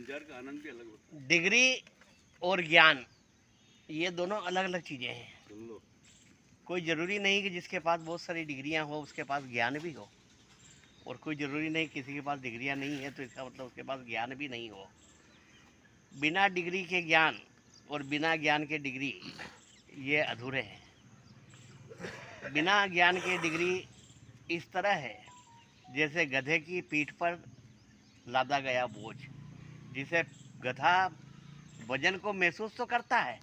संचार का आनंद भी अलग होता है। डिग्री और ज्ञान ये दोनों अलग अलग चीज़ें हैं। सुन लो, कोई ज़रूरी नहीं कि जिसके पास बहुत सारी डिग्रियां हो उसके पास ज्ञान भी हो, और कोई ज़रूरी नहीं किसी के पास डिग्रियां नहीं है तो इसका मतलब उसके पास ज्ञान भी नहीं हो। बिना डिग्री के ज्ञान और बिना ज्ञान के डिग्री ये अधूरे हैं। बिना ज्ञान के डिग्री इस तरह है जैसे गधे की पीठ पर लादा गया बोझ, जिसे गधा वजन को महसूस तो करता है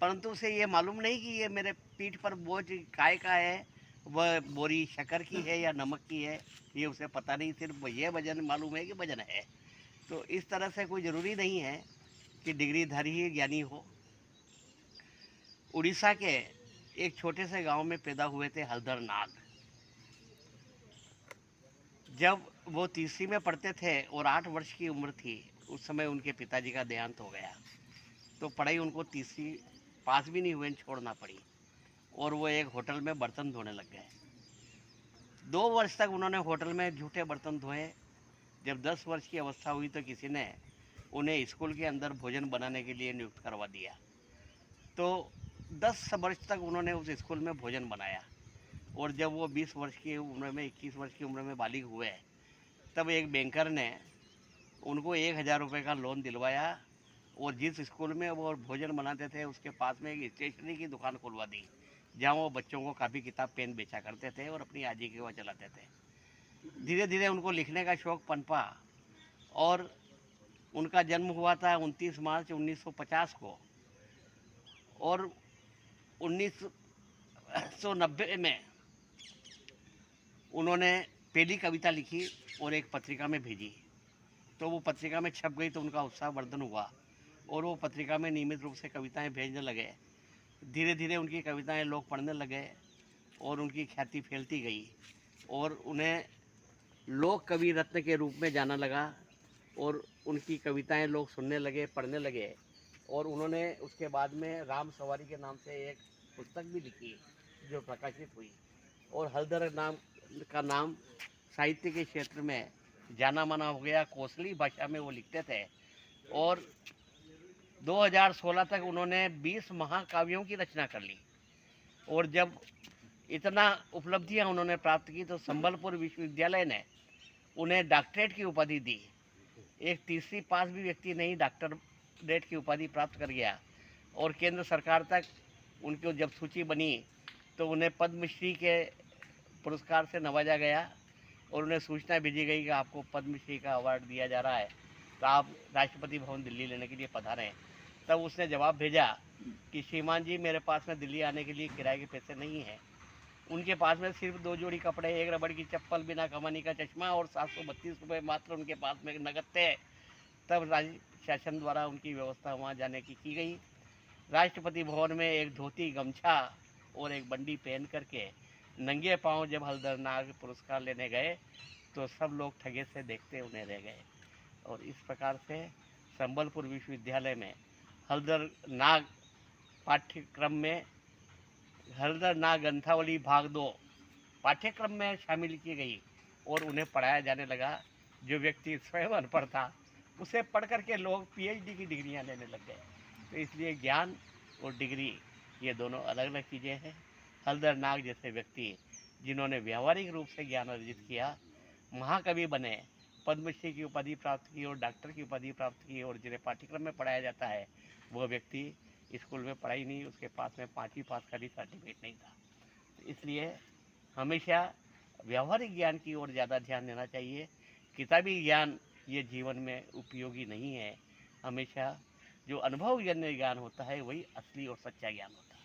परंतु उसे ये मालूम नहीं कि ये मेरे पीठ पर बोझ काय का है, वह बोरी शक्कर की है या नमक की है, ये उसे पता नहीं, सिर्फ ये वजन मालूम है कि वजन है। तो इस तरह से कोई ज़रूरी नहीं है कि डिग्रीधारी ही ज्ञानी हो। उड़ीसा के एक छोटे से गांव में पैदा हुए थे हलधर नाग। जब वो तीसरी में पढ़ते थे और 8 वर्ष की उम्र थी, उस समय उनके पिताजी का देहांत हो गया। तो पढ़ाई उनको तीसरी पास भी नहीं हुए, छोड़ना पड़ी और वो एक होटल में बर्तन धोने लग गए। 2 वर्ष तक उन्होंने होटल में झूठे बर्तन धोए। जब 10 वर्ष की अवस्था हुई तो किसी ने उन्हें स्कूल के अंदर भोजन बनाने के लिए नियुक्त करवा दिया। तो 10 वर्ष तक उन्होंने उस स्कूल में भोजन बनाया और जब वो 20 वर्ष की उम्र में 21 वर्ष की उम्र में बालिग हुए तब एक बैंकर ने उनको 1000 रुपये का लोन दिलवाया और जिस स्कूल में वो भोजन बनाते थे उसके पास में एक स्टेशनरी की दुकान खुलवा दी, जहाँ वो बच्चों को काफ़ी किताब पेन बेचा करते थे और अपनी आजीविका चलाते थे। धीरे धीरे उनको लिखने का शौक़ पनपा और उनका जन्म हुआ था 29 मार्च 1950 को और 1990 में उन्होंने पहली कविता लिखी और एक पत्रिका में भेजी। तो वो पत्रिका में छप गई तो उनका उत्साहवर्धन हुआ और वो पत्रिका में नियमित रूप से कविताएं भेजने लगे। धीरे धीरे उनकी कविताएं लोग पढ़ने लगे और उनकी ख्याति फैलती गई और उन्हें लोक कवि रत्न के रूप में जाना लगा और उनकी कविताएं लोग सुनने लगे, पढ़ने लगे। और उन्होंने उसके बाद में राम सवारी के नाम से एक पुस्तक भी लिखी जो प्रकाशित हुई और हलधर नाम का नाम साहित्य के क्षेत्र में जाना माना हो गया। कोसली भाषा में वो लिखते थे और 2016 तक उन्होंने 20 महाकाव्यों की रचना कर ली। और जब इतना उपलब्धियां उन्होंने प्राप्त की तो संबलपुर विश्वविद्यालय ने उन्हें डॉक्टरेट की उपाधि दी। एक तीसरी पास भी व्यक्ति नहीं डॉक्टरेट की उपाधि प्राप्त कर गया और केंद्र सरकार तक उनकी जब सूची बनी तो उन्हें पद्मश्री के पुरस्कार से नवाजा गया और उन्हें सूचना भेजी गई कि आपको पद्मश्री का अवार्ड दिया जा रहा है, तो आप राष्ट्रपति भवन दिल्ली लेने के लिए पधारें। तब उसने जवाब भेजा कि श्रीमान जी, मेरे पास में दिल्ली आने के लिए किराए के पैसे नहीं हैं। उनके पास में सिर्फ 2 जोड़ी कपड़े, एक रबड़ की चप्पल, बिना कमानी का चश्मा और 732 रुपये मात्र उनके पास में नगद थे। तब राज्य शासन द्वारा उनकी व्यवस्था वहाँ जाने की गई। राष्ट्रपति भवन में एक धोती, गमछा और एक बंडी पहन करके नंगे पांव जब हलधर नाग पुरस्कार लेने गए तो सब लोग ठगे से देखते उन्हें रह गए। और इस प्रकार से संबलपुर विश्वविद्यालय में हलधर नाग पाठ्यक्रम में हलधर नाग ग्रंथावली भाग 2 पाठ्यक्रम में शामिल की गई और उन्हें पढ़ाया जाने लगा। जो व्यक्ति स्वयं अनपढ़ था उसे पढ़ करके लोग पीएचडी की डिग्रियां लेने लग गए। तो इसलिए ज्ञान और डिग्री ये दोनों अलग अलग चीज़ें हैं। हलधर नाग जैसे व्यक्ति जिन्होंने व्यावहारिक रूप से ज्ञान अर्जित किया, महाकवि बने, पद्मश्री की उपाधि प्राप्त की और डॉक्टर की उपाधि प्राप्त की और जिन्हें पाठ्यक्रम में पढ़ाया जाता है वह व्यक्ति स्कूल में पढ़ाई नहीं, उसके पास में 5वीं पास का भी सर्टिफिकेट नहीं था। तो इसलिए हमेशा व्यावहारिक ज्ञान की ओर ज़्यादा ध्यान देना चाहिए। किताबी ज्ञान ये जीवन में उपयोगी नहीं है। हमेशा जो अनुभवजन्य ज्ञान होता है वही असली और सच्चा ज्ञान होता है।